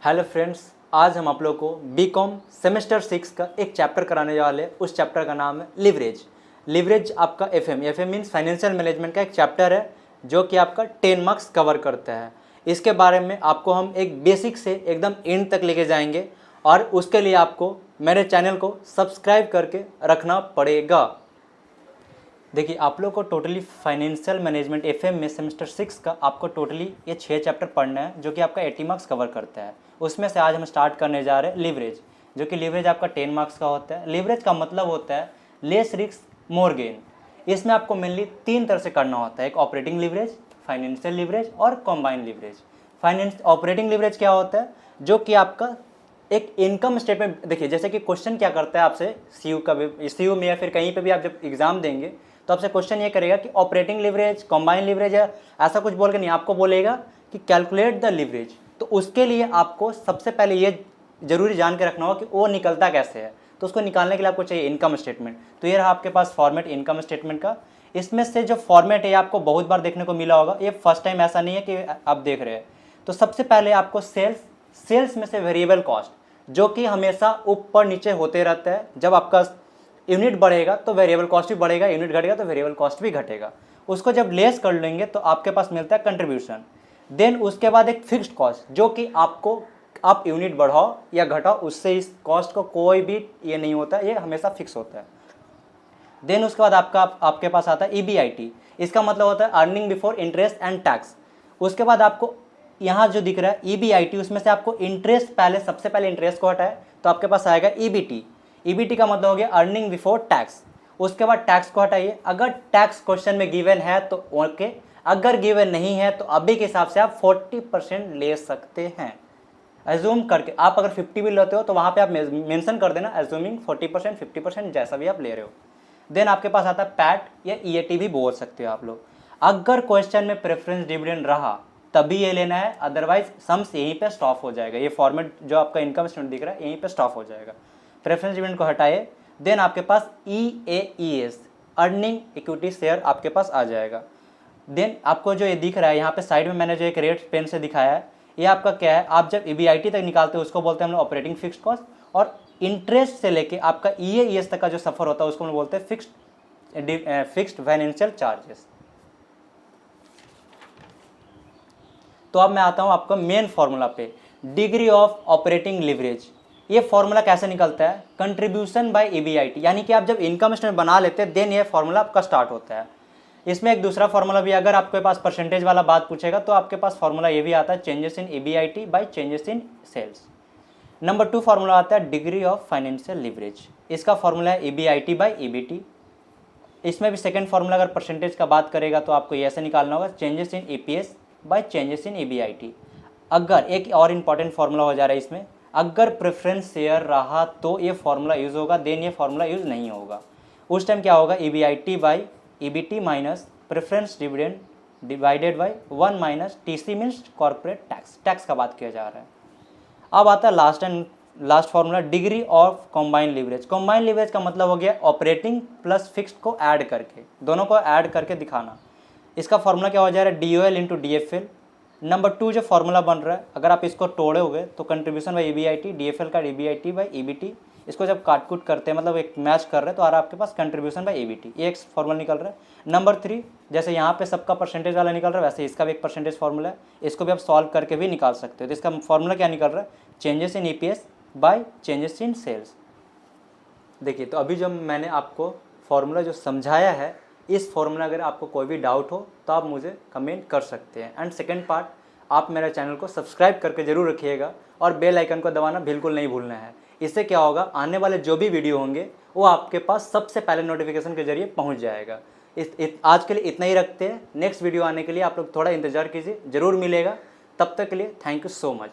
Hello friends, आज हम आप लोग को बीकॉम सेमेस्टर 6 का एक चैप्टर कराने वाले हैं। उस चैप्टर का नाम है लिवरेज। लिवरेज आपका एफएम मीन्स फाइनेंशियल मैनेजमेंट का एक चैप्टर है जो कि आपका 10 मार्क्स कवर करता है। इसके बारे में आपको हम एक बेसिक से एकदम एंड तक लेके जाएंगे और उसके लिए आपको मेरे चैनल को सब्सक्राइब करके रखना पड़ेगा। देखिए, आप लोग को टोटली फाइनेंशियल मैनेजमेंट एफएम में सेमेस्टर 6 का आपको टोटली ये 6 चैप्टर पढ़ना है जो कि आपका 80 मार्क्स कवर करता है। उसमें से आज हम स्टार्ट करने जा रहे हैं लिवरेज, जो कि लिवरेज आपका 10 मार्क्स का होता है। लिवरेज का मतलब होता है लेस रिस्क मोर गेन। इसमें आपको मेनली 3 तरह से करना होता है, एक ऑपरेटिंग लिवरेज, फाइनेंशियल लिवरेज और कॉम्बाइंड लिवरेज। ऑपरेटिंग लिवरेज क्या होता है, जो कि आपका एक इनकम स्टेटमेंट। देखिए, जैसे कि क्वेश्चन क्या करता है आपसे सीयू में या फिर कहीं पे भी आप जब एग्जाम देंगे तो आपसे क्वेश्चन ये करेगा कि ऑपरेटिंग लिवरेज, कॉम्बाइंड लिवरेज है, ऐसा कुछ बोल के नहीं, आपको बोलेगा कि कैलकुलेट द लिवरेज। तो उसके लिए आपको सबसे पहले ये जरूरी जान के रखना होगा कि वो निकलता कैसे है। तो उसको निकालने के लिए आपको चाहिए इनकम स्टेटमेंट। तो ये रहा आपके पास फॉर्मेट इनकम स्टेटमेंट का। इसमें से जो फॉर्मेट है आपको बहुत बार देखने को मिला होगा, ये फर्स्ट टाइम ऐसा नहीं है कि आप देख रहे हैं। तो सबसे पहले आपको सेल्स में से वेरिएबल कॉस्ट, जो कि हमेशा ऊपर नीचे होते रहता है। जब आपका यूनिट बढ़ेगा तो वेरिएबल कॉस्ट भी बढ़ेगा, यूनिट घटेगा तो वेरिएबल कॉस्ट भी घटेगा। उसको जब लेस कर लेंगे तो आपके पास मिलता है कंट्रीब्यूशन। देन उसके बाद एक फिक्स्ड कॉस्ट, जो कि आप यूनिट बढ़ाओ या घटाओ, उससे इस कॉस्ट को कोई भी ये नहीं होता, ये हमेशा फिक्स होता है। देन उसके बाद आपके पास आता है ईबीआईटी। इसका मतलब होता है earning before interest and tax. उसके बाद आपको यहाँ जो दिख रहा है ईबीआईटी, उसमें से आपको इंटरेस्ट सबसे पहले इंटरेस्ट को हटाए तो आपके पास आएगा ईबीटी। ईबीटी का मतलब हो गया अर्निंग बिफोर टैक्स। उसके बाद टैक्स को हटाइए। अगर टैक्स क्वेश्चन में गिवन है तो ओके, अगर गिवन नहीं है तो अभी के हिसाब से आप 40% ले सकते हैं। एज्यूम करके आप अगर 50 भी लेते हो तो वहाँ पे आप मेंशन कर देना एज्यूमिंग 40%, 50% जैसा भी आप ले रहे हो। देन आपके पास आता है पैट या ईएटी भी बोल सकते हो आप लोग। अगर क्वेश्चन में प्रेफरेंस डिविडेंड रहा तभी ये लेना है, अदरवाइज सम्स यहीं पे स्टॉप हो जाएगा। ये फॉर्मेट जो आपका इनकम स्टेटमेंट दिख रहा है यहीं पे स्टॉप हो जाएगा। प्रेफरेंस डिविडेंड को हटाए। देन आपके पास EAES अर्निंग इक्विटी शेयर आपके पास आ जाएगा। देन आपको जो ये दिख रहा है यहाँ पे साइड में मैंने जो एक रेड पेन से दिखाया है, ये आपका क्या है, आप जब EBIT तक निकालते हो उसको बोलते हैं हम लोग ऑपरेटिंग फिक्स्ड कॉस्ट, और इंटरेस्ट से लेके आपका EAES तक का जो सफर होता है उसको हम लोग बोलते हैं फिक्स्ड फाइनेंशियल चार्जेस। तो अब मैं आता हूँ आपका मेन फॉर्मूला पे, डिग्री ऑफ ऑपरेटिंग लिवरेज। ये फॉर्मूला कैसे निकलता है, कंट्रीब्यूशन बाय EBIT, यानी कि आप जब इनकम स्टेटमेंट बना लेते हैं देन ये फॉर्मूला आपका स्टार्ट होता है। इसमें एक दूसरा फॉर्मूला भी, अगर आपके पास परसेंटेज वाला बात पूछेगा तो आपके पास फॉर्मूला ये भी आता है, changes in EBIT by changes in sales. Number 2 formula आता है डिग्री ऑफ फाइनेंशियल लिवरेज। इसका फॉर्मूला है EBIT बाय EBT। इसमें भी सेकेंड फॉर्मूला अगर परसेंटेज का बात करेगा तो आपको ये ऐसे निकालना होगा, changes in EPS by changes in EBIT। अगर एक और इम्पॉर्टेंट फॉर्मूला हो जा रहा है इसमें, अगर प्रेफरेंस शेयर रहा तो ये फॉर्मूला यूज़ होगा, देन ये फॉर्मूला यूज़ नहीं होगा। उस टाइम क्या होगा, EBIT by EBT minus preference dividend divided by 1 minus TC means corporate tax का बात किया जा रहा है। अब आता है last formula, degree of combined leverage. Combined leverage का मतलब हो गया ऑपरेटिंग प्लस फिक्स्ड को ऐड करके, दोनों को ऐड करके दिखाना। इसका फॉर्मूला क्या हो जा रहा है, DOL इंटू DFL। नंबर 2 जो फॉर्मूला बन रहा है, अगर आप इसको तोड़ोगे तो कंट्रीब्यूशन बाई EBIT, DFL का EBIT बाई EBT, इसको जब काट कूट करते हैं मतलब एक मैच कर रहे हैं तो आ रहा है आपके पास कंट्रीब्यूशन बाई EBT, ये एक फॉर्मूला निकल रहा है। नंबर 3, जैसे यहाँ पे सबका परसेंटेज वाला निकल रहा है वैसे इसका भी एक परसेंटेज फॉर्मूला है, इसको भी आप सॉल्व करके भी निकाल सकते हो। तो इसका फॉर्मूला क्या निकल रहा है, changes in EPS by changes in sales. देखिए, तो अभी जो मैंने आपको फॉर्मूला जो समझाया है, इस फॉर्मूला अगर आपको कोई भी डाउट हो तो आप मुझे कमेंट कर सकते हैं। एंड सेकेंड पार्ट, आप मेरे चैनल को सब्सक्राइब करके जरूर रखिएगा और बेल आइकन को दबाना बिल्कुल नहीं भूलना है। इससे क्या होगा, आने वाले जो भी वीडियो होंगे वो आपके पास सबसे पहले नोटिफिकेशन के जरिए पहुंच जाएगा। आज के लिए इतना ही रखते हैं। नेक्स्ट वीडियो आने के लिए आप लोग थोड़ा इंतजार कीजिए, ज़रूर मिलेगा। तब तक के लिए थैंक यू सो मच।